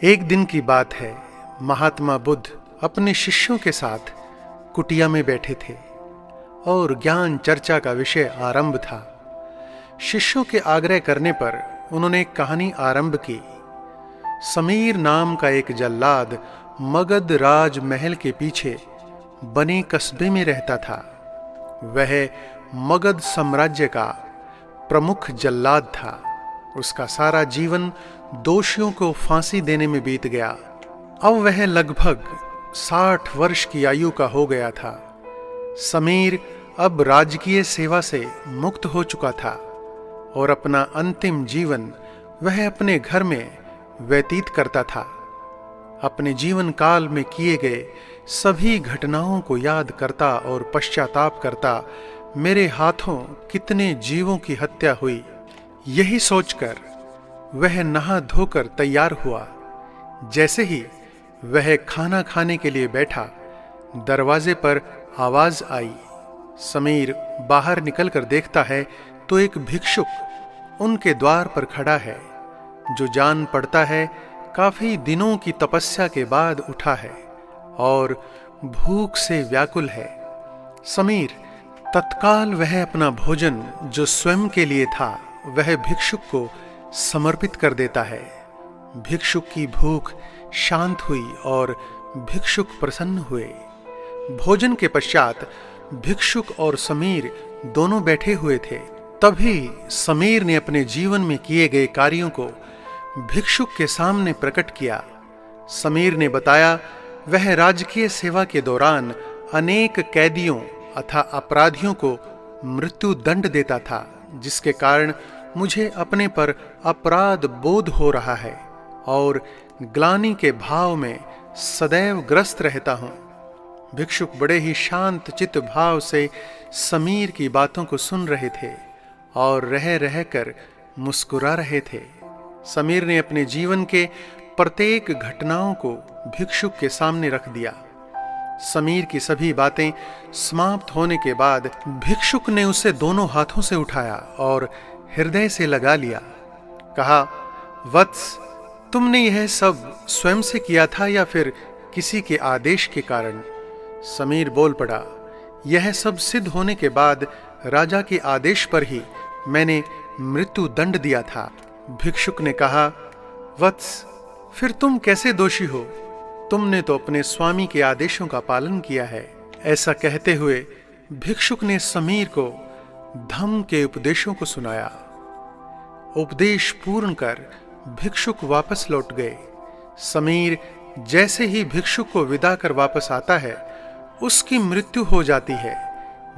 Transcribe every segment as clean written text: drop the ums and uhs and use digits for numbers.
एक दिन की बात है। महात्मा बुद्ध अपने शिष्यों के साथ कुटिया में बैठे थे और ज्ञान चर्चा का विषय आरंभ था। शिष्यों के आग्रह करने पर उन्होंने एक कहानी आरंभ की। समीर नाम का एक जल्लाद मगध राज महल के पीछे बने कस्बे में रहता था। वह मगध साम्राज्य का प्रमुख जल्लाद था। उसका सारा जीवन दोषियों को फांसी देने में बीत गया। अब वह लगभग 60 वर्ष की आयु का हो गया था। समीर अब राजकीय सेवा से मुक्त हो चुका था और अपना अंतिम जीवन वह अपने घर में व्यतीत करता था। अपने जीवन काल में किए गए सभी घटनाओं को याद करता और पश्चाताप करता, मेरे हाथों कितने जीवों की हत्या हुई। यही सोचकर वह नहा धोकर तैयार हुआ। जैसे ही वह खाना खाने के लिए बैठा, दरवाजे पर आवाज आई। समीर बाहर निकलकर देखता है तो एक भिक्षुक उनके द्वार पर खड़ा है, जो जान पड़ता है काफी दिनों की तपस्या के बाद उठा है और भूख से व्याकुल है। समीर तत्काल वह अपना भोजन जो स्वयं के लिए था वह भिक्षुक को समर्पित कर देता है। भिक्षुक की भूख शांत हुई और भिक्षुक प्रसन्न हुए। भोजन के पश्चात भिक्षुक और समीर दोनों बैठे हुए थे। तभी समीर ने अपने जीवन में किए गए कार्यों को भिक्षुक के सामने प्रकट किया। समीर ने बताया वह राजकीय सेवा के दौरान अनेक कैदियों अथवा अपराधियों को मृत्यु दंड देता था, जिसके कारण मुझे अपने पर अपराध बोध हो रहा है और ग्लानि के भाव में सदैव ग्रस्त रहता हूं। भिक्षुक बड़े ही शांत चित्त भाव से समीर की बातों को सुन रहे थे और रह रहकर मुस्कुरा रहे थे। समीर ने अपने जीवन के प्रत्येक घटनाओं को भिक्षुक के सामने रख दिया। समीर की सभी बातें समाप्त होने के बाद भिक्षुक ने उसे दोनों हाथों से उठाया और हृदय से लगा लिया। कहा, वत्स, तुमने यह सब स्वयं से किया था या फिर किसी के आदेश के कारण? समीर बोल पड़ा, यह सब सिद्ध होने के बाद राजा के आदेश पर ही मैंने मृत्यु दंड दिया था। भिक्षुक ने कहा, वत्स, फिर तुम कैसे दोषी हो? तुमने तो अपने स्वामी के आदेशों का पालन किया है। ऐसा कहते हुए भिक्षुक ने समीर को धम्म के उपदेशों को सुनाया। उपदेश पूर्ण कर भिक्षुक वापस लौट गए। समीर जैसे ही भिक्षुक को विदा कर वापस आता है, उसकी मृत्यु हो जाती है,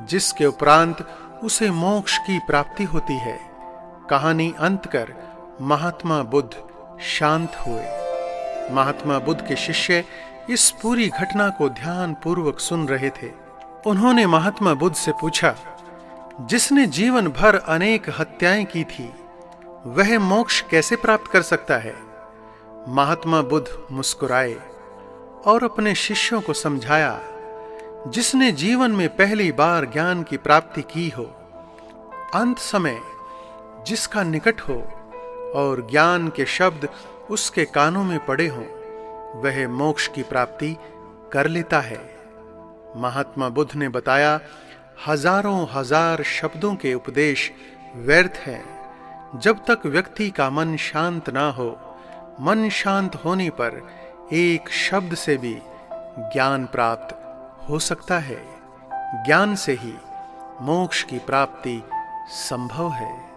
जिसके उपरांत उसे मोक्ष की प्राप्ति होती है। कहानी अंत कर महात्मा बुद्ध शांत हुए। महात्मा बुद्ध के शिष्य इस पूरी घटना को ध्यान पूर्वक सुन रहे थे। उन्होंने महात्मा बुद्ध से पूछा, जिसने जीवन भर अनेक हत्याएं की थी, वह मोक्ष कैसे प्राप्त कर सकता है? महात्मा बुद्ध मुस्कुराए और अपने शिष्यों को समझाया, जिसने जीवन में पहली बार ज्ञान की प्राप्ति की हो, अंत समय जिसका निकट हो और ज्ञान के शब्द उसके कानों में पड़े हों, वह मोक्ष की प्राप्ति कर लेता है। महात्मा बुद्ध ने बताया, हजारों हजार शब्दों के उपदेश व्यर्थ हैं जब तक व्यक्ति का मन शांत ना हो। मन शांत होने पर एक शब्द से भी ज्ञान प्राप्त हो सकता है। ज्ञान से ही मोक्ष की प्राप्ति संभव है।